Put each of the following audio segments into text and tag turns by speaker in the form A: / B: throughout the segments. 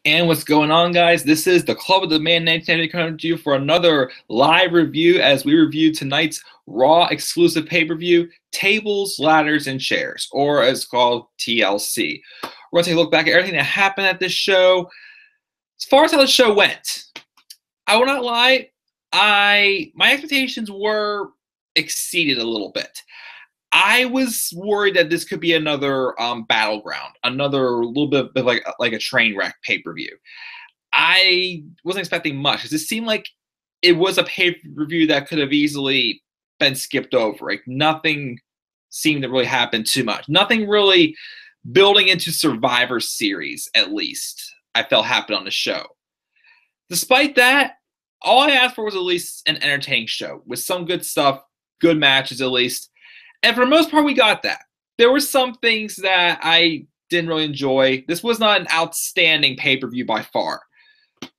A: And what's going on, guys? This is the Club of the Man 1990 coming to you for another live review as we review tonight's Raw exclusive pay-per-view, Tables, Ladders, and Chairs, or as called TLC. We're going to take a look back at everything that happened at this show. As far as how the show went, I will not lie, my expectations were exceeded a little bit. I was worried that this could be another battleground, another little bit of like a train wreck pay-per-view. I wasn't expecting much because it seemed like it was a pay-per-view that could have easily been skipped over. Like nothing seemed to really happen too much. Nothing really building into Survivor Series, at least, I felt happened on the show. Despite that, all I asked for was at least an entertaining show with some good stuff, good matches at least. And for the most part, we got that. There were some things that I didn't really enjoy. This was not an outstanding pay-per-view by far.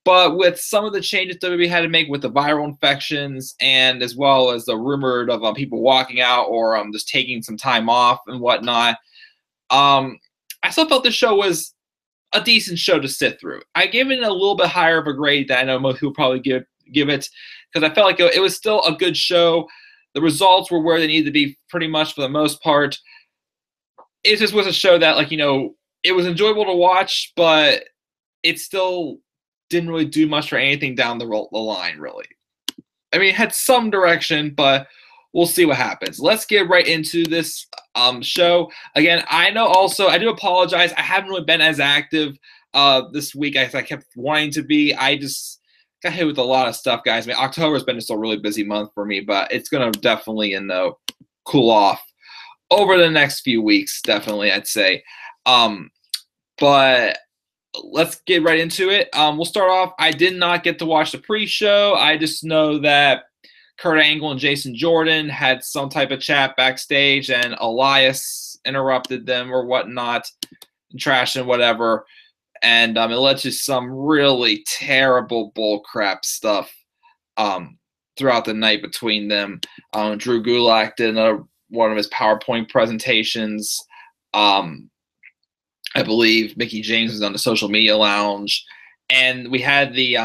A: But with some of the changes WWE had to make with the viral infections and as well as the rumored of people walking out or just taking some time off and whatnot, I still felt the show was a decent show to sit through. I gave it a little bit higher of a grade than I know most people probably give it because I felt like it was still a good show. The results were where they needed to be pretty much for the most part. It just was a show that, it was enjoyable to watch, but it still didn't really do much for anything down the line, really. I mean, it had some direction, but we'll see what happens. Let's get right into this show. Again, I do apologize. I haven't really been as active this week as I kept wanting to be. I just got hit with a lot of stuff, guys. I mean, October's been just a really busy month for me, but it's going to definitely, cool off over the next few weeks, definitely, I'd say. But let's get right into it. We'll start off. I did not get to watch the pre-show. I just know that Kurt Angle and Jason Jordan had some type of chat backstage, and Elias interrupted them or whatnot, and trash and whatever. And it led to some really terrible bullcrap stuff throughout the night between them. Drew Gulak did one of his PowerPoint presentations. I believe Mickey James was on the social media lounge. And we had the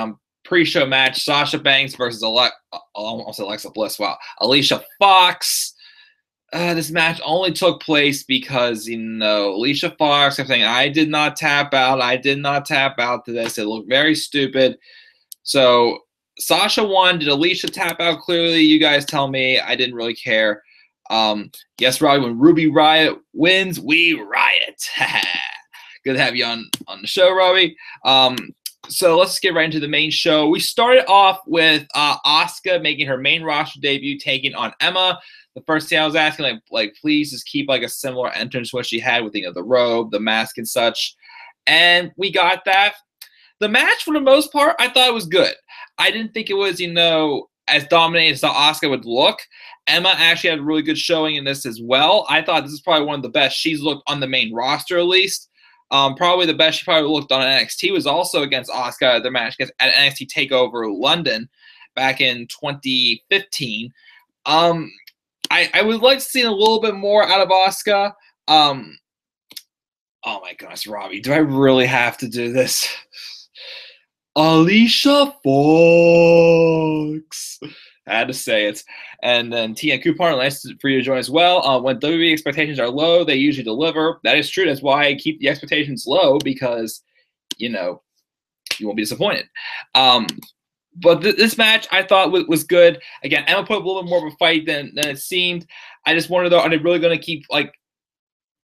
A: pre-show match, Sasha Banks versus Alexa Bliss. Wow. Alicia Fox. This match only took place because, Alicia Fox kept saying, I did not tap out. I did not tap out to this. It looked very stupid. So Sasha won. Did Alicia tap out? Clearly, you guys tell me. I didn't really care. Yes, Robbie, when Ruby Riott wins, we riot. Good to have you on the show, Robbie. So let's get right into the main show. We started off with Asuka making her main roster debut, taking on Emma. The first thing I was asking, please just keep a similar entrance to what she had with the robe, the mask, and such. And we got that. The match, for the most part, I thought it was good. I didn't think it was, as dominating as Asuka would look. Emma actually had a really good showing in this as well. I thought this is probably one of the best she's looked on the main roster, at least. Probably the best she probably looked on NXT was also against Asuka, their match at NXT TakeOver London back in 2015. I would like to see a little bit more out of Asuka. Oh my goodness, Robbie, do I really have to do this? Alicia Fox. I had to say it. And then Tia Coupon, nice for you to join as well. When WWE expectations are low, they usually deliver. That is true. That's why I keep the expectations low because, you won't be disappointed. But this match I thought was good. Again, Emma put up a little bit more of a fight than it seemed. I just wondered, though, are they really going to keep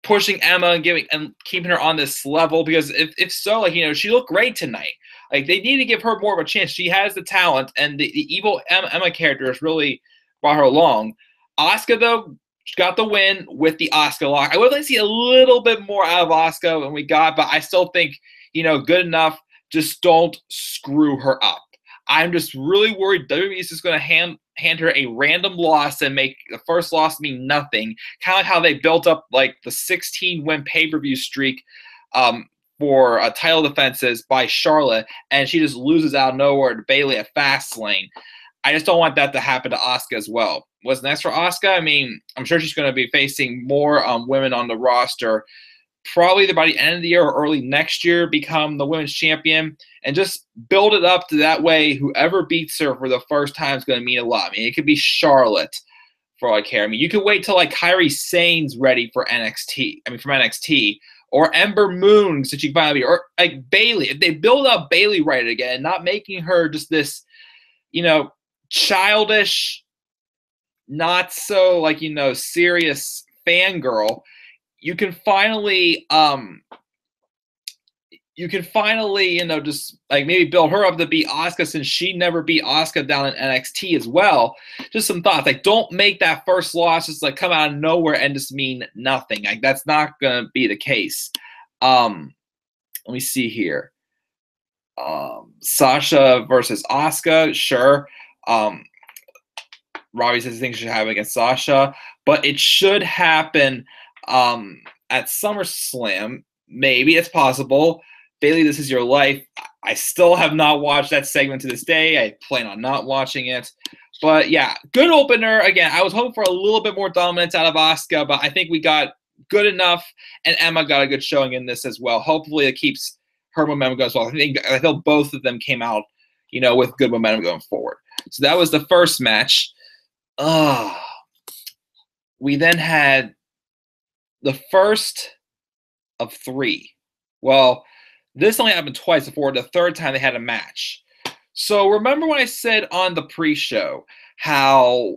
A: pushing Emma and keeping her on this level? Because if so, she looked great tonight. They need to give her more of a chance. She has the talent, and the evil Emma character has really brought her along. Asuka, though, got the win with the Asuka lock. I would like to see a little bit more out of Asuka than we got, but I still think, good enough. Just don't screw her up. I'm just really worried WWE is just going to hand her a random loss and make the first loss mean nothing. Kind of like how they built up the 16-win pay-per-view streak for title defenses by Charlotte, and she just loses out of nowhere to Bayley at Fastlane. I just don't want that to happen to Asuka as well. What's next for Asuka? I mean, I'm sure she's going to be facing more women on the roster probably by the end of the year or early next year, become the women's champion and just build it up to that way. Whoever beats her for the first time is going to mean a lot. I mean, it could be Charlotte for all I care. I mean, you could wait till like Kairi Sane's ready for NXT. I mean, from NXT, or Ember Moon, since she finally, or like Bayley. If they build up Bayley right again, not making her just this, childish, not so like serious fangirl, you can finally just like maybe build her up to beat Asuka, since she never beat Asuka down in NXT as well. Just some thoughts. Like, don't make that first loss just like come out of nowhere and just mean nothing. Like, that's not gonna be the case. Let me see here. Sasha versus Asuka, sure. Robbie says he thinks it should happen against Sasha, but it should happen at SummerSlam. Maybe it's possible. Bayley, this is your life. I still have not watched that segment to this day. I plan on not watching it. But yeah, good opener. Again, I was hoping for a little bit more dominance out of Asuka, but I think we got good enough, and Emma got a good showing in this as well. Hopefully it keeps her momentum going as well. I feel both of them came out, with good momentum going forward. So that was the first match. We then had the first of 3. Well, this only happened twice before. The third time they had a match. So remember when I said on the pre-show how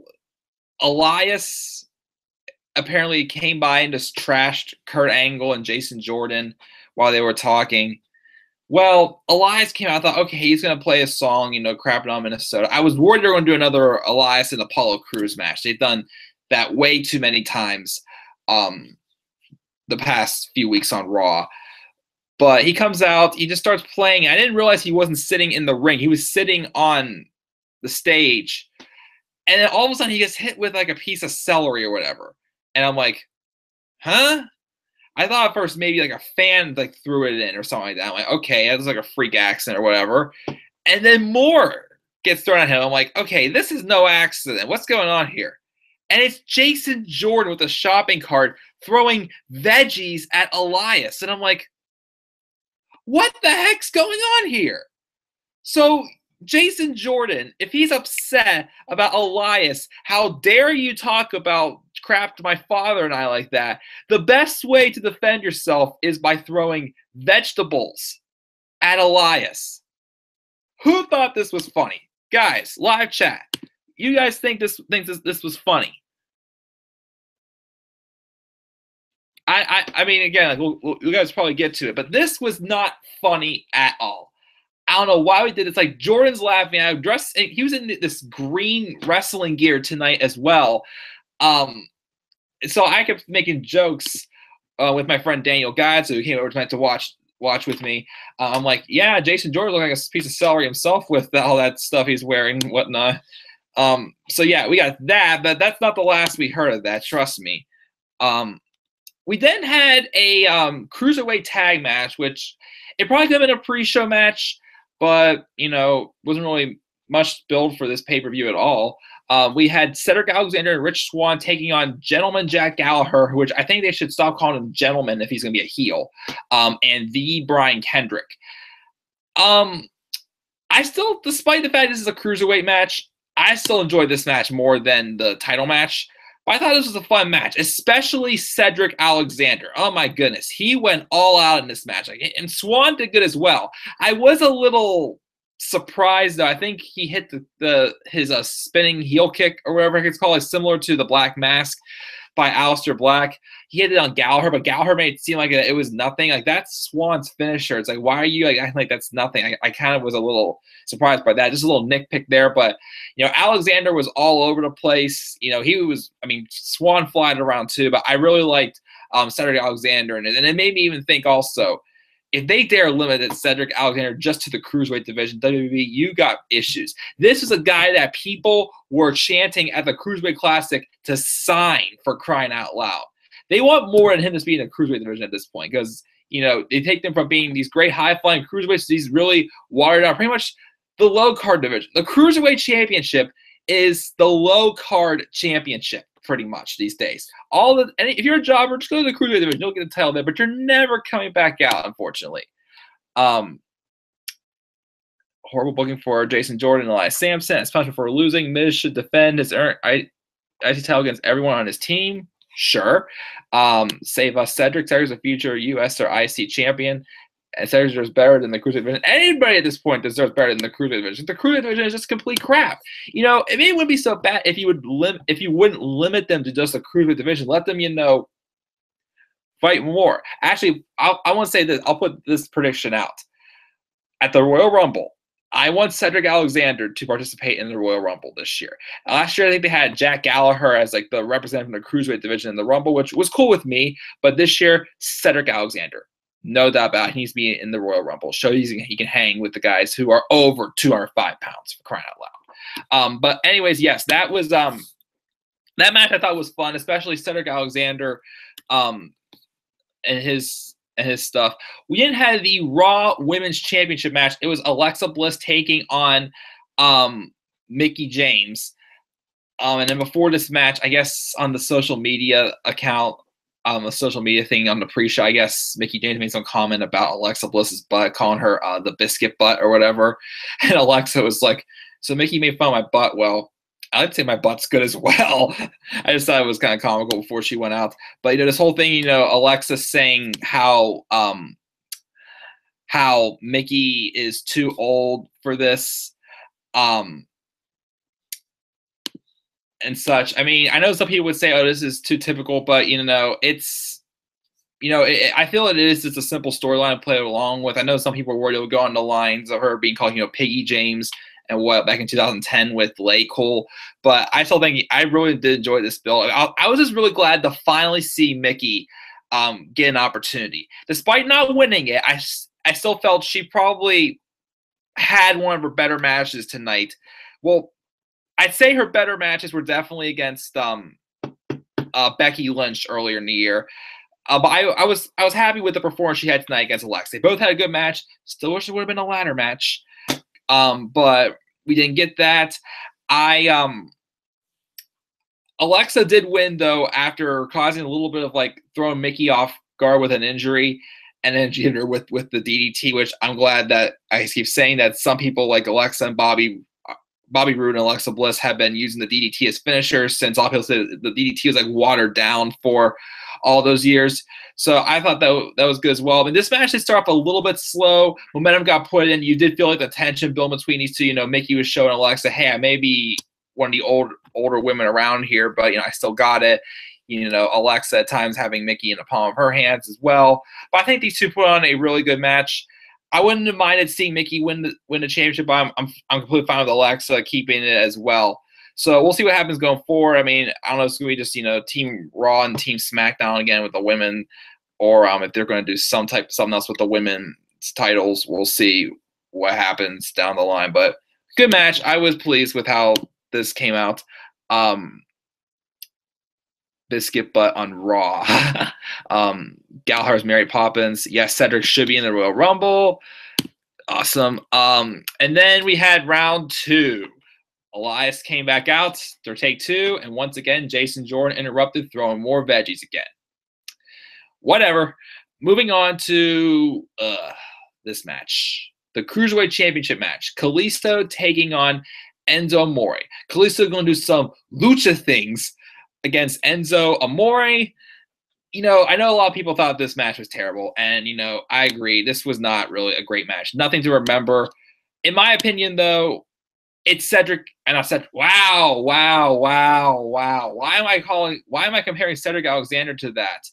A: Elias apparently came by and just trashed Kurt Angle and Jason Jordan while they were talking? Well, Elias came out. I thought, okay, he's going to play a song, crapping on Minnesota. I was worried they were going to do another Elias and Apollo Crews match. They've done that way too many times the past few weeks on Raw. But he comes out. He just starts playing. I didn't realize he wasn't sitting in the ring. He was sitting on the stage. And then all of a sudden he gets hit with like a piece of celery or whatever. And I'm like, huh? I thought at first maybe like a fan like threw it in or something like that. I'm like, okay, that was like a freak accident or whatever. And then more gets thrown at him. I'm like, okay, this is no accident. What's going on here? And it's Jason Jordan with a shopping cart throwing veggies at Elias. And I'm like, what the heck's going on here? So Jason Jordan, if he's upset about Elias, how dare you talk about crap to my father and I like that? The best way to defend yourself is by throwing vegetables at Elias. Who thought this was funny? Guys, live chat. You guys think this was funny? I mean, again, you guys probably get to it, but this was not funny at all. I don't know why we did it. It's like Jordan's laughing. He was in this green wrestling gear tonight as well. So I kept making jokes with my friend Daniel Gads, who came over tonight to watch with me. I'm like, yeah, Jason Jordan looked like a piece of celery himself with all that stuff he's wearing and whatnot. So yeah, we got that, but that's not the last we heard of that. Trust me. We then had a cruiserweight tag match, which it probably could have been a pre-show match, but wasn't really much build for this pay-per-view at all. We had Cedric Alexander and Rich Swann taking on Gentleman Jack Gallagher, which I think they should stop calling him Gentleman if he's going to be a heel, and the Brian Kendrick. I still, despite the fact this is a cruiserweight match, I still enjoyed this match more than the title match. But I thought this was a fun match, especially Cedric Alexander. Oh my goodness, he went all out in this match, and Swann did good as well. I was a little surprised though. I think he hit his spinning heel kick or whatever it's called, is similar to the Black Mask by Aleister Black. He hit it on Gallagher, but Gallagher made it seem like it was nothing. Like, that's Swann's finisher. It's like, why are you acting like that's nothing? I kind of was a little surprised by that. Just a little nitpick there, but Alexander was all over the place. Swann flied around too, but I really liked Cedric Alexander, and it made me even think also, if they dare limit Cedric Alexander just to the cruiserweight division, WWE, you got issues. This is a guy that people were chanting at the Cruiserweight Classic to sign, for crying out loud. They want more than him just being in the cruiserweight division at this point, because they take them from being these great high-flying cruiserweights to these really watered out, pretty much the low-card division. The Cruiserweight Championship is the low-card championship. pretty much these days. And if you're a jobber, just go to the cruiserweight division. You'll get a title there, but you're never coming back out, unfortunately. Horrible booking for Jason Jordan and Elias Sampson, especially for losing. Miz should defend his IC title against everyone on his team. Sure. Save us, Cedric. Cedric's a future US or IC champion. And Cedric deserves better than the cruiserweight division. Anybody at this point deserves better than the cruiserweight division. The cruiserweight division is just complete crap. You know, it wouldn't be so bad if you wouldn't limit them to just the cruiserweight division. Let them, fight more. Actually, I want to say this. I'll put this prediction out. At the Royal Rumble, I want Cedric Alexander to participate in the Royal Rumble this year. Last year, I think they had Jack Gallagher as like the representative from the cruiserweight division in the Rumble, which was cool with me. But this year, Cedric Alexander, no doubt about it, he needs to be in the Royal Rumble. Show he can hang with the guys who are over 205 pounds, for crying out loud. But anyways, yes, that was that match I thought was fun, especially Cedric Alexander and his stuff. We didn't have the Raw Women's Championship match. It was Alexa Bliss taking on Mickie James. And then before this match, I guess on the social media account, a social media thing on the pre-show, I guess Mickie James made some comment about Alexa Bliss's butt, calling her the biscuit butt or whatever. And Alexa was like, so Mickie made fun of my butt. Well, I'd say my butt's good as well. I just thought it was kind of comical before she went out. But, this whole thing, Alexa saying how Mickie is too old for this and such. I mean, I know some people would say, oh, this is too typical, but, it's, I feel it is just a simple storyline to play along with. I know some people were worried it would go on the lines of her being called, Piggy James and back in 2010 with Lay Cole. But I still think I really did enjoy this build. I was just really glad to finally see Mickie get an opportunity. Despite not winning it, I still felt she probably had one of her better matches tonight. Well, I'd say her better matches were definitely against Becky Lynch earlier in the year. But I was happy with the performance she had tonight against Alexa. They both had a good match. Still wish it would have been a ladder match. But we didn't get that. Alexa did win though after causing a little bit of throwing Mickie off guard with an injury, and then she hit her with the DDT, which I'm glad that I keep saying that some people like Alexa and Bobby Roode and Alexa Bliss have been using the DDT as finishers since all people said the DDT was watered down for all those years. So I thought that was good as well. I mean, this match did start off a little bit slow. Momentum got put in. You did feel like the tension built between these two. Mickie was showing Alexa, hey, I may be one of the older women around here, but, I still got it. Alexa at times having Mickie in the palm of her hands as well. But I think these two put on a really good match. I wouldn't have minded seeing Mickie win the championship, but I'm completely fine with Alexa keeping it as well. So we'll see what happens going forward. I mean, I don't know if it's going to be just, Team Raw and Team SmackDown again with the women, or if they're going to do something else with the women's titles. We'll see what happens down the line. But good match. I was pleased with how this came out. Biscuit butt on Raw. Gallagher's Mary Poppins. Yes, Cedric should be in the Royal Rumble. Awesome. And then we had round 2. Elias came back out for take 2, and once again, Jason Jordan interrupted, throwing more veggies again. Whatever. Moving on to this match. The Cruiserweight Championship match. Kalisto taking on Enzo Amore. Kalisto going to do some lucha things against Enzo Amore. I know a lot of people thought this match was terrible, and, I agree. This was not really a great match. Nothing to remember. In my opinion, though, it's Cedric, and I said, wow. Why am I comparing Cedric Alexander to that?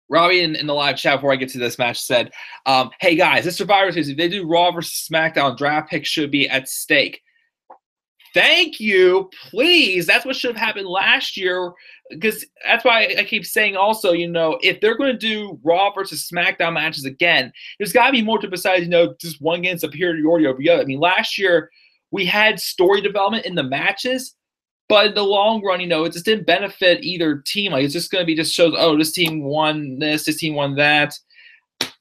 A: Robbie in the live chat before I get to this match said, hey guys, this Survivor Series, if they do Raw versus SmackDown, draft picks should be at stake. Thank you, please. That's what should have happened last year, because that's why I keep saying also, if they're going to do Raw versus SmackDown matches again, there's got to be more to besides, just one getting superiority over the other. I mean, last year we had story development in the matches, but in the long run, it just didn't benefit either team. It's just going to be just shows, oh, this team won this team won that.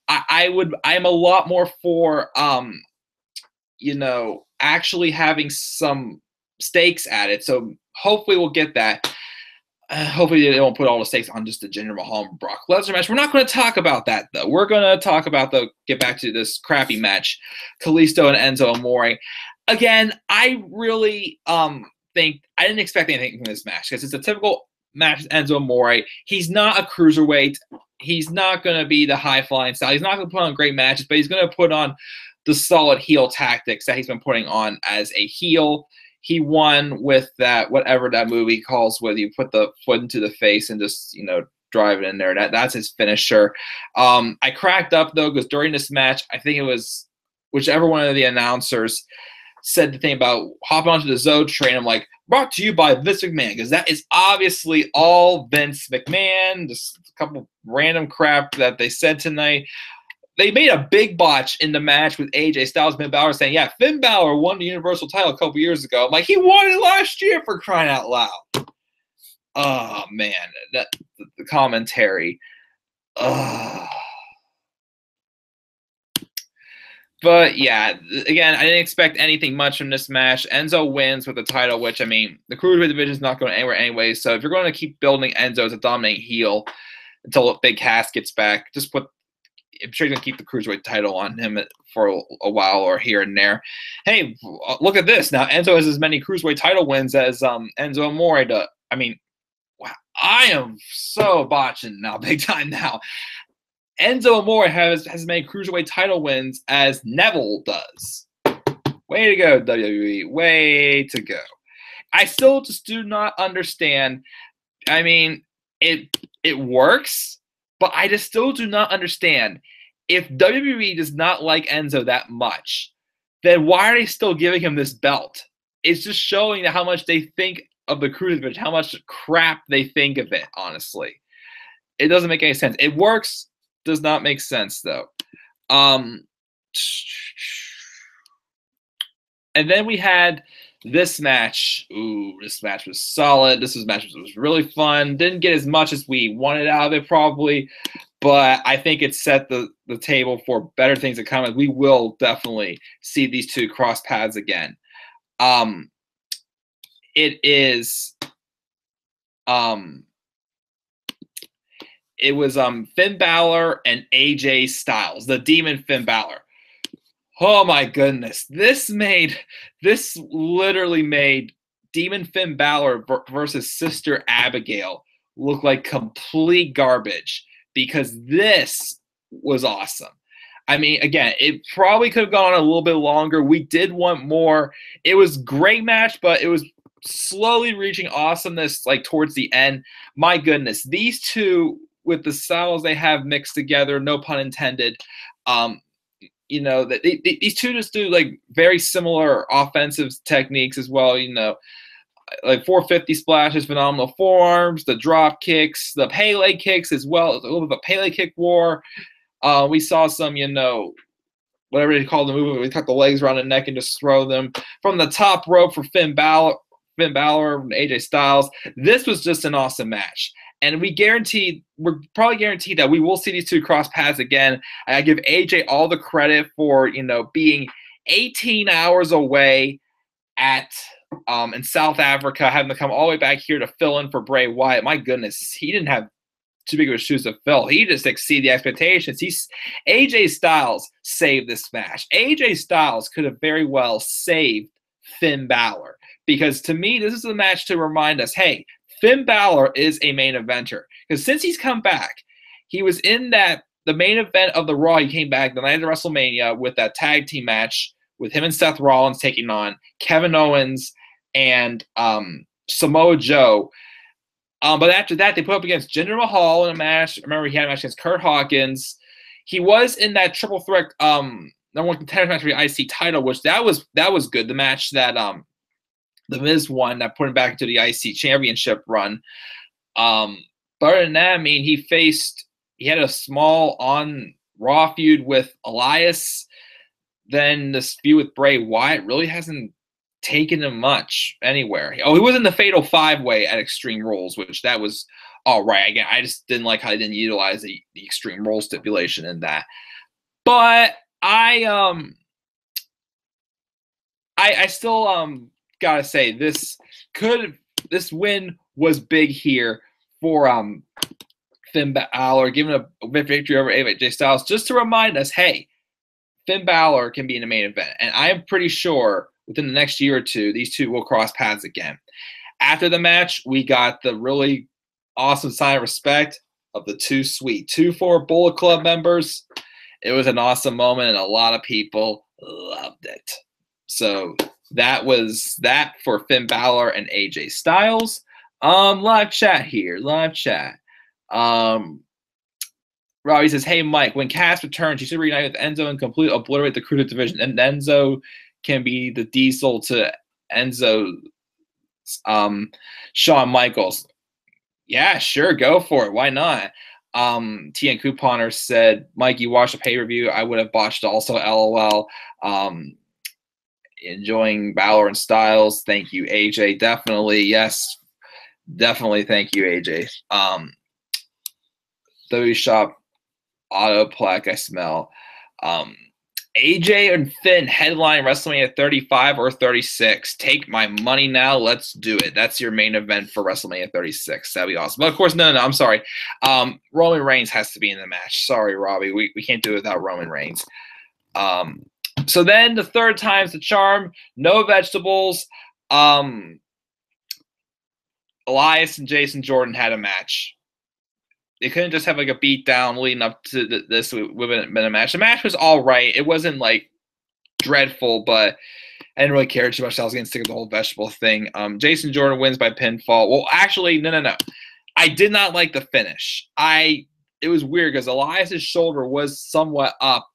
A: I'm a lot more for, actually having some stakes at it. So hopefully we'll get that. Hopefully they won't put all the stakes on just the Jinder Mahal and Brock Lesnar match. We're not going to talk about that, though. We're going to talk about get back to this crappy match, Kalisto and Enzo Amore. Again, I really think I didn't expect anything from this match because it's a typical match with Enzo Amore. He's not a cruiserweight. He's not going to be the high-flying style. He's not going to put on great matches, but he's going to put on the solid heel tactics that he's been putting on as a heel. He won with that, whatever that movie calls, where you put the foot into the face and just, drive it in there. That's his finisher. I cracked up, though, because during this match, I think it was whichever one of the announcers said the thing about hopping onto the Zoe train. I'm like, brought to you by Vince McMahon, because that is obviously all Vince McMahon. Just a couple random crap that they said tonight. They made a big botch in the match with AJ Styles and Finn Balor saying, yeah, Finn Balor won the Universal title a couple years ago. I'm like, he won it last year, for crying out loud. Oh, man. The commentary. But, yeah, again, I didn't expect anything much from this match. Enzo wins with the title, which, I mean, the Cruiserweight division is not going anywhere anyway. So if you're going to keep building Enzo as a dominating heel until Big Cass gets back, just put – I'm sure he's going to keep the Cruiserweight title on him for a while or here and there. Hey, look at this. Now, Enzo has as many Cruiserweight title wins as Enzo Amore does. I mean, wow, I am so botching now, big time now. Enzo Amore has as many Cruiserweight title wins as Neville does. Way to go, WWE. Way to go. I still just do not understand. I mean, it works. But I just still do not understand, if WWE does not like Enzo that much, then why are they still giving him this belt? It's just showing how much they think of the Cruiserweight division, how much crap they think of it, honestly. It doesn't make any sense. It works, does not make sense, though. And then we had this match. Ooh, this match was solid. This match was really fun. Didn't get as much as we wanted out of it, probably, but I think it set the table for better things to come. We will definitely see these two cross paths again. It was Finn Balor and AJ Styles, the Demon Finn Balor. Oh my goodness. This literally made Demon Finn Balor versus Sister Abigail look like complete garbage, because this was awesome. I mean, again, it probably could have gone on a little bit longer. We did want more. It was a great match, but it was slowly reaching awesomeness like towards the end. My goodness, these two, with the styles they have mixed together, no pun intended, that these two just do like very similar offensive techniques as well. Like 450 splashes, phenomenal forearms, the drop kicks, the Pele kicks as well. It's a little bit of a Pele kick war. We saw some, whatever they call the movement. We cut the legs around the neck and just throw them from the top rope for Finn Balor and AJ Styles. This was just an awesome match. And we're probably guaranteed that we will see these two cross paths again. I give AJ all the credit for, being 18 hours away in South Africa, having to come all the way back here to fill in for Bray Wyatt. My goodness, he didn't have too big of shoes to fill. He just exceeded the expectations. AJ Styles saved this match. AJ Styles could have very well saved Finn Balor, because to me, this is a match to remind us, hey, Finn Balor is a main eventer, because since he's come back, he was in the main event of the Raw. He came back the night of WrestleMania with that tag team match with him and Seth Rollins taking on Kevin Owens and Samoa Joe. But after that, they put up against Jinder Mahal in a match. Remember, he had a match against Kurt Hawkins. He was in that triple threat number one contender match for the IC title, which that was good. The match that The Miz won, that put him back into the IC championship run. But other than that, I mean, he had a small on Raw feud with Elias. Then this feud with Bray Wyatt really hasn't taken him much anywhere. Oh, he was in the Fatal 5-Way at Extreme Rules, which that was all right. Again, I just didn't like how they didn't utilize the Extreme Rules stipulation in that. But I still gotta say, this could this win was big here for Finn Balor, giving a victory over AJ Styles, just to remind us, hey, Finn Balor can be in the main event. And I am pretty sure within the next year or two, these two will cross paths again. After the match, we got the really awesome sign of respect of the Too Sweet 2-4 Bullet Club members. It was an awesome moment, and a lot of people loved it. So that was that for Finn Balor and AJ Styles. Live chat here. Live chat. Robbie says, hey, Mike, when Cass returns, you should reunite with Enzo and completely obliterate the Cruiserweight division. And Enzo can be the Diesel to Enzo's Shawn Michaels. Yeah, sure, go for it. Why not? TN Couponer said, Mike, you watched the pay-per-view. I would have botched also, LOL. Enjoying Balor and Styles. Thank you, AJ. Definitely, yes. Definitely thank you, AJ. W Shop Autoplaque, I smell. AJ and Finn headline WrestleMania 35 or 36. Take my money now. Let's do it. That's your main event for WrestleMania 36. That'd be awesome. But of course, no, I'm sorry. Roman Reigns has to be in the match. Sorry, Robbie. We can't do it without Roman Reigns. So then the third time's the charm. No vegetables. Elias and Jason Jordan had a match. They couldn't just have like a beat down leading up to this. It would have been a match. The match was all right. It wasn't like dreadful, but I didn't really care too much. I was getting sick of the whole vegetable thing. Jason Jordan wins by pinfall. Well, actually, no. I did not like the finish. It was weird because Elias's shoulder was somewhat up,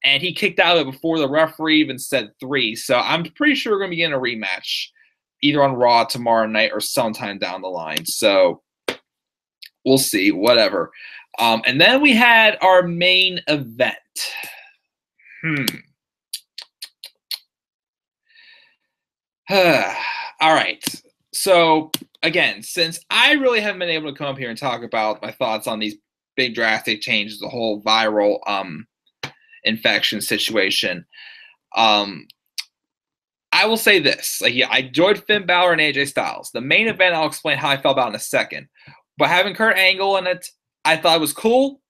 A: and he kicked out of it before the referee even said 3. So I'm pretty sure we're going to be getting a rematch either on Raw tomorrow night or sometime down the line. So we'll see, whatever. And then we had our main event. All right. So, again, since I really haven't been able to come up here and talk about my thoughts on these big drastic changes, the whole viral infection situation, I will say this. I enjoyed Finn Balor and AJ Styles. The main event, I'll explain how I felt about in a second. But having Kurt Angle in it, I thought it was cool.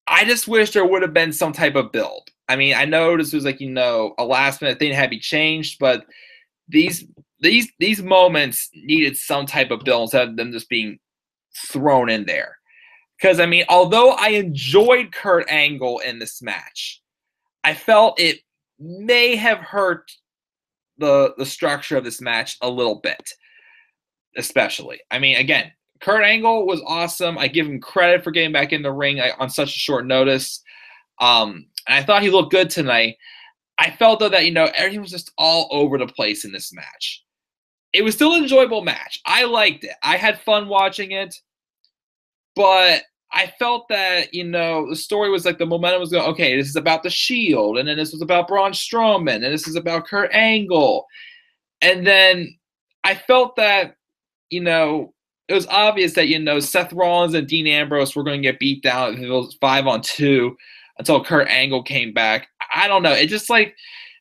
A: I just wish there would have been some type of build. I mean, I know this was a last-minute thing that had to be changed, but these moments needed some type of build instead of them just being thrown in there. Because, I mean, although I enjoyed Kurt Angle in this match, I felt it may have hurt the structure of this match a little bit, especially. I mean, again, Kurt Angle was awesome. I give him credit for getting back in the ring on such a short notice. And I thought he looked good tonight. I felt, though, that, everything was just all over the place in this match. It was still an enjoyable match. I liked it. I had fun watching it. But I felt that, the story was the momentum was going, okay, this is about the Shield. And then this was about Braun Strowman. And this is about Kurt Angle. And then I felt that, it was obvious that, Seth Rollins and Dean Ambrose were going to get beat down if it was 5-on-2 until Kurt Angle came back. I don't know. It just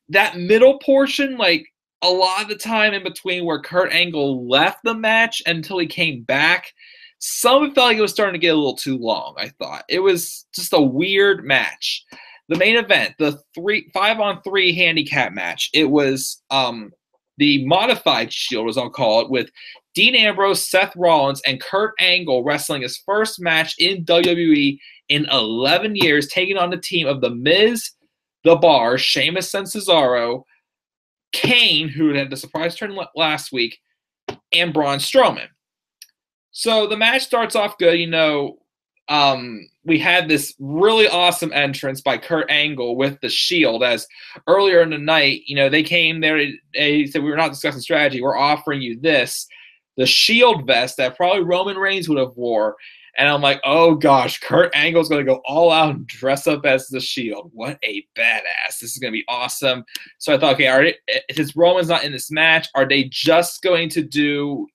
A: that middle portion, a lot of the time in between where Kurt Angle left the match until he came back, some felt like it was starting to get a little too long, I thought. It was just a weird match. The main event, the 5-on-3 handicap match, it was the modified Shield, as I'll call it, with Dean Ambrose, Seth Rollins, and Kurt Angle wrestling his first match in WWE in 11 years, taking on the team of The Miz, The Bar, Sheamus and Cesaro, Kane, who had the surprise turn last week, and Braun Strowman. So the match starts off good. We had this really awesome entrance by Kurt Angle with the Shield, as earlier in the night, they came there, they said, we were not discussing strategy, we're offering you this, the Shield vest that probably Roman Reigns would have wore. And I'm like, oh gosh, Kurt Angle's going to go all out and dress up as the Shield. What a badass. This is going to be awesome. So I thought, okay, since Roman's not in this match, are they just going to do,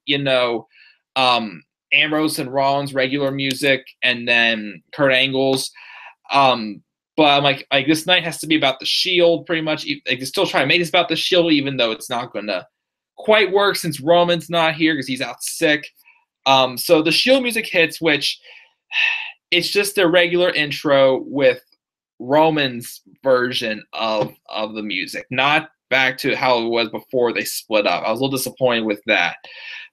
A: Ambrose and Rollins regular music and then Kurt Angle's? But I'm like this night has to be about the Shield pretty much. They're still trying to make this about the Shield, even though it's not going to quite work since Roman's not here because he's out sick. So the Shield music hits, which it's just their regular intro with Roman's version of the music, not back to how it was before they split up. I was a little disappointed with that.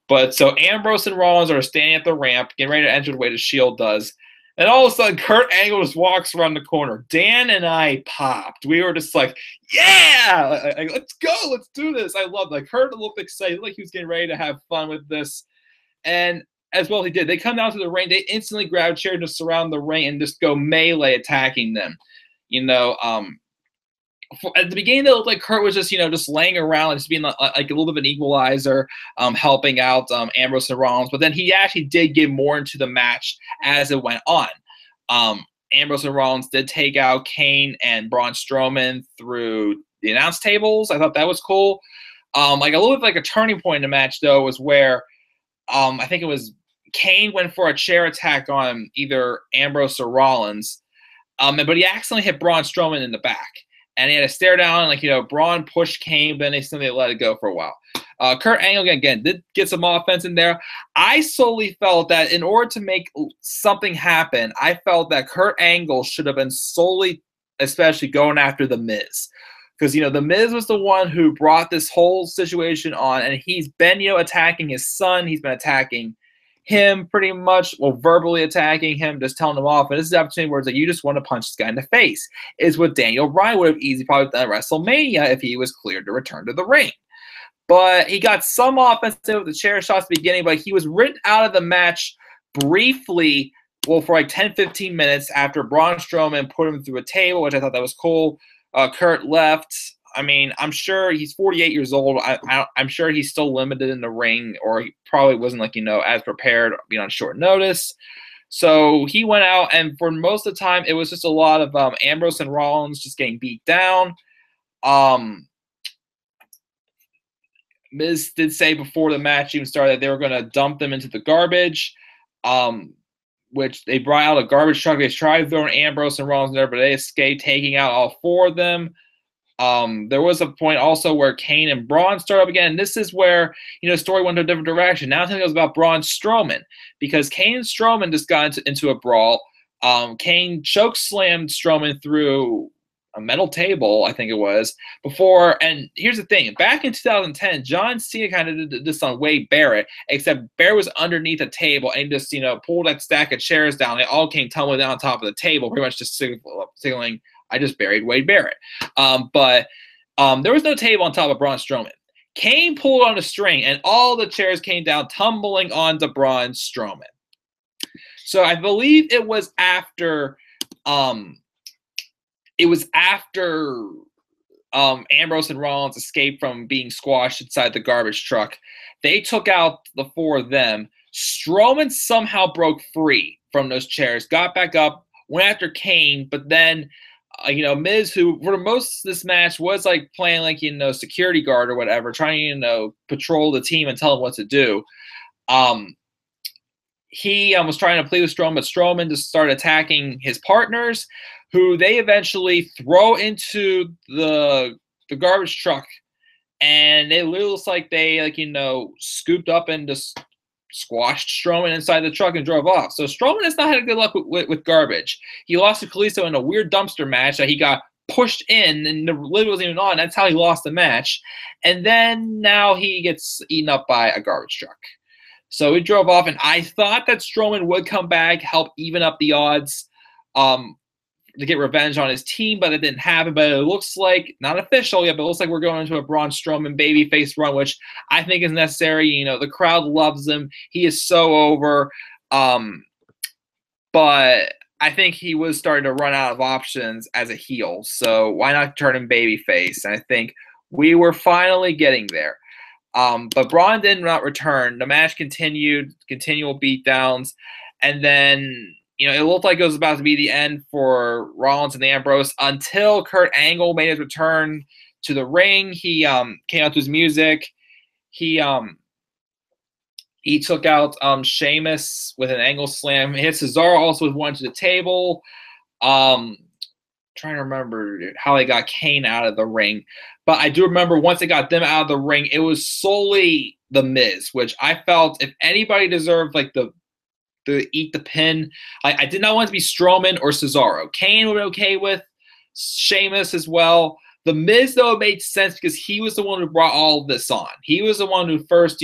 A: But so Ambrose and Rollins are standing at the ramp, getting ready to enter the way the Shield does. And all of a sudden, Kurt Angle just walks around the corner. Dan and I popped. We were just like, yeah, like, let's go, let's do this. I loved it. Like, Kurt looked excited, like he was getting ready to have fun with this. And as well he did. They come down to the ring. They instantly grab chairs to surround the ring and just go melee attacking them. You know, at the beginning, it looked like Kurt was just, just laying around and just being like a little bit of an equalizer, helping out Ambrose and Rollins. But then he actually did get more into the match as it went on. Ambrose and Rollins did take out Kane and Braun Strowman through the announce tables. I thought that was cool. Like a little bit like a turning point in the match, though, was where I think it was Kane went for a chair attack on either Ambrose or Rollins, but he accidentally hit Braun Strowman in the back. And he had to stare down, like, Braun pushed Kane, but then they simply let it go for a while. Kurt Angle, again, did get some offense in there. I solely felt that in order to make something happen, I felt that Kurt Angle should have been solely, especially going after The Miz. Because, The Miz was the one who brought this whole situation on, and he's been, attacking his son. He's been attacking him pretty much, verbally attacking him, just telling him off. And this is the opportunity where it's like, you just want to punch this guy in the face. Is what Daniel Bryan would have easily probably done at WrestleMania if he was cleared to return to the ring. But he got some offense with the chair shots at the beginning, but he was written out of the match briefly, for like 10, 15 minutes after Braun Strowman put him through a table, which I thought that was cool. Kurt left. I mean, I'm sure he's 48 years old. I'm sure he's still limited in the ring, or he probably wasn't as prepared, being on short notice. So he went out, and for most of the time, it was just a lot of Ambrose and Rollins just getting beat down. Miz did say before the match even started that they were going to dump them into the garbage, which they brought out a garbage truck. They tried throwing Ambrose and Rollins in there, but they escaped, taking out all four of them. There was a point also where Kane and Braun start up again. And this is where, the story went to a different direction. Now I think it was about Braun Strowman, because Kane and Strowman just got into a brawl. Kane choke slammed Strowman through a metal table, I think it was, before. And here's the thing. Back in 2010, John Cena kind of did this on Wade Barrett, except Barrett was underneath a table and just, pulled that stack of chairs down. They all came tumbling down on top of the table, pretty much just signaling, I just buried Wade Barrett. But there was no table on top of Braun Strowman. Kane pulled on a string, and all the chairs came down, tumbling onto Braun Strowman. So I believe it was after Ambrose and Rollins escaped from being squashed inside the garbage truck. They took out the four of them. Strowman somehow broke free from those chairs, got back up, went after Kane, but then Miz, who for most of this match was playing security guard or whatever, trying to patrol the team and tell them what to do. He was trying to plead with Strowman, but Strowman just started attacking his partners, who they eventually throw into the garbage truck, and it looks like they scooped up and just squashed Strowman inside the truck and drove off. So Strowman has not had good luck with garbage. He lost to Kalisto in a weird dumpster match that he got pushed in and the lid wasn't even on. That's how he lost the match. And then now he gets eaten up by a garbage truck. So he drove off, and I thought that Strowman would come back, help even up the odds to get revenge on his team, but it didn't happen. But it looks like, not official yet, but it looks like we're going into a Braun Strowman babyface run, which I think is necessary. The crowd loves him. He is so over. But I think he was starting to run out of options as a heel. So why not turn him babyface? And I think we were finally getting there. But Braun did not return. The match continued, continual beatdowns. And then, it looked like it was about to be the end for Rollins and Ambrose until Kurt Angle made his return to the ring. He came out to his music. He took out Sheamus with an angle slam. He hit Cesaro also with one to the table. trying to remember how they got Kane out of the ring, but I do remember once they got them out of the ring, it was solely the Miz, which I felt if anybody deserved like the eat the pin, I did not want it to be Strowman or Cesaro. Kane would be okay with, Sheamus as well. The Miz, though, it made sense because he was the one who brought all of this on. He was the one who first,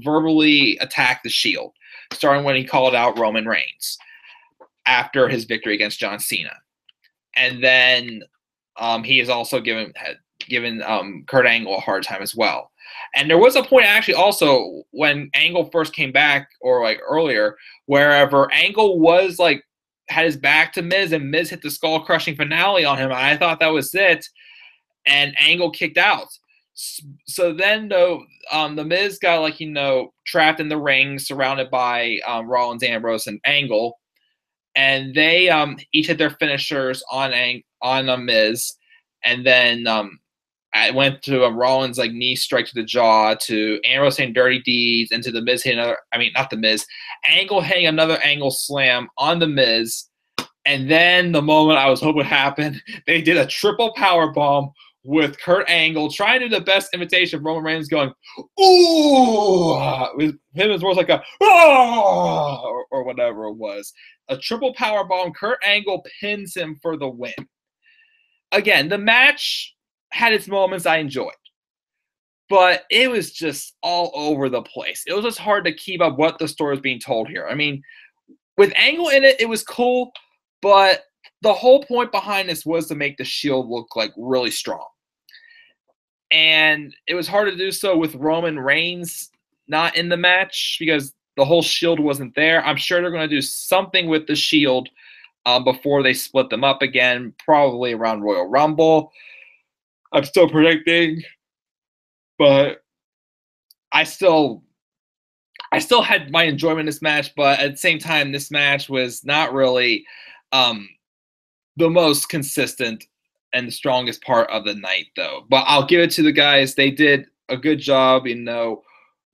A: verbally attacked the Shield, starting when he called out Roman Reigns after his victory against John Cena. And then he has also given Kurt Angle a hard time as well. And there was a point actually also when Angle first came back, or like earlier, wherever Angle was like had his back to Miz and Miz hit the skull crushing finale on him. I thought that was it, and Angle kicked out. So then though, the Miz got trapped in the ring, surrounded by Rollins, Ambrose, and Angle, and they each had their finishers on Miz, and then I went to Rollins knee strike to the jaw, to Ambrose saying dirty deeds, and to the Miz hitting Angle hitting another Angle slam on the Miz. And then the moment I was hoping would happen, they did a triple power bomb with Kurt Angle trying to do the best imitation of Roman Reigns going, ooh, with him as words like a, oh, or whatever it was. A triple power bomb, Kurt Angle pins him for the win. Again, the match had its moments I enjoyed, but it was just all over the place. It was just hard to keep up what the story was being told here. I mean, with Angle in it, it was cool, but the whole point behind this was to make the Shield look like really strong. And it was hard to do so with Roman Reigns not in the match because the whole Shield wasn't there. I'm sure they're going to do something with the Shield before they split them up again, probably around Royal Rumble. I'm still predicting, but I still had my enjoyment in this match, but at the same time, this match was not really the most consistent and the strongest part of the night, though. But I'll give it to the guys. They did a good job,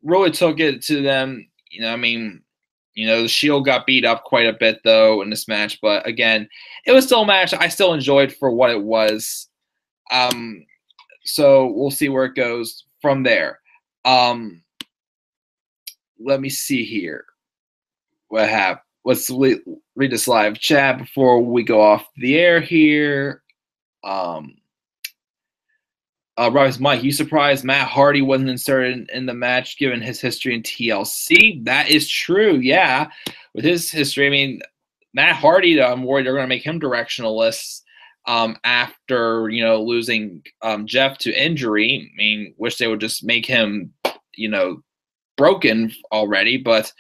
A: really took it to them. The Shield got beat up quite a bit, though, in this match. But again, it was still a match I still enjoyed for what it was. So we'll see where it goes from there. Let me see here. Let's read this live chat before we go off the air here. Robert's Mike, you surprised Matt Hardy wasn't inserted in the match given his history in TLC? That is true, yeah. With his history, Matt Hardy, I'm worried they're going to make him directionless after, losing Jeff to injury. Wish they would just make him, broken already, but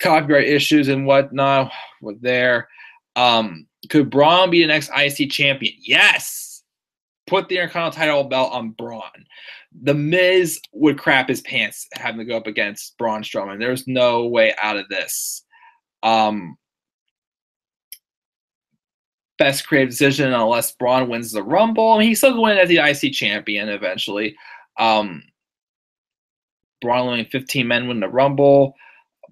A: copyright issues and whatnot were there. Could Braun be the next IC champion? Yes. Put the Intercontinental title belt on Braun. The Miz would crap his pants having to go up against Braun Strowman. There's no way out of this. Best creative decision unless Braun wins the Rumble. He's still going as the IC champion eventually. Braun winning 15 men win the Rumble.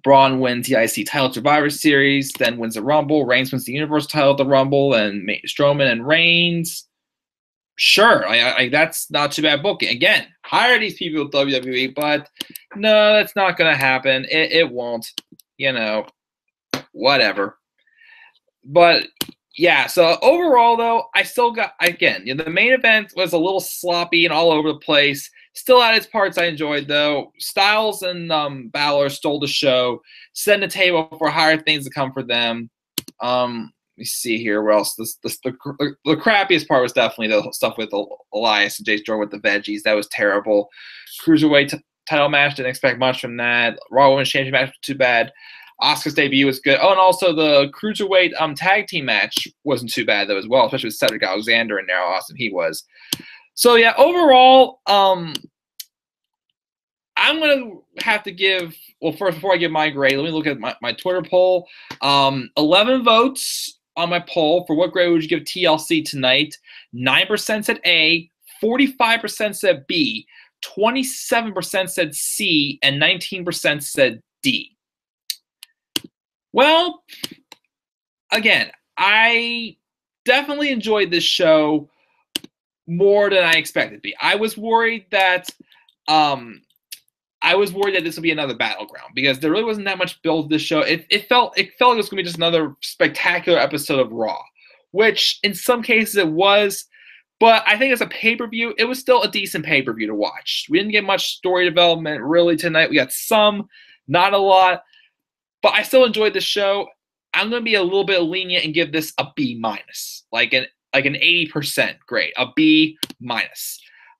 A: Braun wins the IC title Survivor Series, then wins the Rumble. Reigns wins the Universal title at the Rumble, and Strowman and Reigns. Sure, that's not too bad booking. Again, hire these people with WWE, but no, that's not going to happen. It won't, whatever. But yeah, so overall, though, I still got, again, the main event was a little sloppy and all over the place. Still had its parts I enjoyed, though. Styles and Balor stole the show, set the table for higher things to come for them. Let me see here. Where else? The crappiest part was definitely the stuff with Elias and Jay Storm with the veggies. That was terrible. Cruiserweight title match, didn't expect much from that. Raw Women's Championship match, too bad. Asuka's debut was good. Oh, and also the Cruiserweight tag team match wasn't too bad, though, as well, especially with Cedric Alexander and how awesome he was. So, yeah, overall, I'm going to have to give – well, first, before I give my grade, let me look at my Twitter poll. 11 votes on my poll for what grade would you give TLC tonight. 9% said A, 45% said B, 27% said C, and 19% said D. Well, again, I definitely enjoyed this show more than I expected to be. I was worried that this would be another battleground because there really wasn't that much build to this show. It felt like it was going to be just another spectacular episode of Raw, which in some cases it was. But I think as a pay-per-view, it was still a decent pay-per-view to watch. We didn't get much story development really tonight. We got some, not a lot. But I still enjoyed the show. I'm going to be a little bit lenient and give this a B-, like an 80% grade, a B-.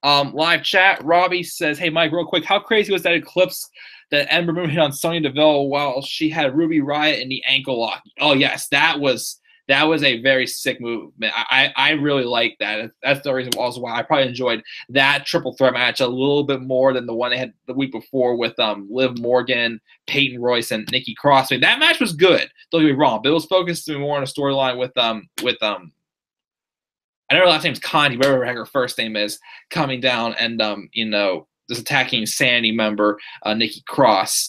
A: Live chat, Robbie says, hey, Mike, real quick, how crazy was that eclipse that Ember Moon hit on Sonya Deville while she had Ruby Riott in the ankle lock? Oh, yes, that was a very sick move. I really like that. That's the reason also why I probably enjoyed that triple threat match a little bit more than the one they had the week before with Liv Morgan, Peyton Royce, and Nikki Cross. I mean, that match was good. Don't get me wrong, but it was focused more on a storyline with I know her last name's Condi, whatever her first name is, coming down and just attacking Sanity member Nikki Cross.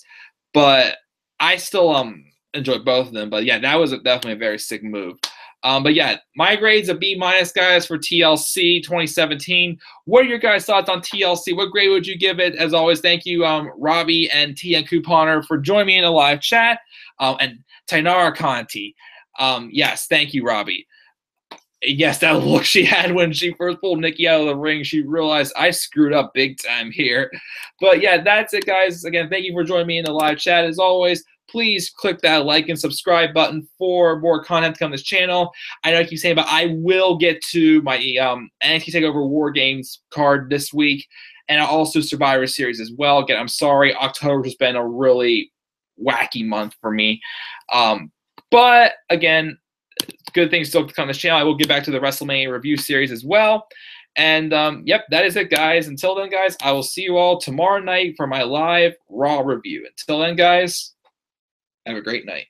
A: But I still enjoyed both of them. But yeah, that was definitely a very sick move. But yeah, my grade's a B-, guys, for TLC 2017. What are your guys' thoughts on TLC? What grade would you give it? As always, thank you, Robbie and TN Couponer, for joining me in a live chat. And Tainara Conti. Yes, thank you, Robbie. Yes, that look she had when she first pulled Nikki out of the ring, she realized I screwed up big time here. But yeah, that's it, guys. Again, thank you for joining me in the live chat. As always, please click that like and subscribe button for more content to come to this channel. I know I keep saying, but I will get to my NXT TakeOver War Games card this week, and also Survivor Series as well. Again, I'm sorry, October has been a really wacky month for me. But again, good things still to come on this channel. I will get back to the WrestleMania review series as well. And, yep, that is it, guys. Until then, guys, I will see you all tomorrow night for my live Raw review. Until then, guys, have a great night.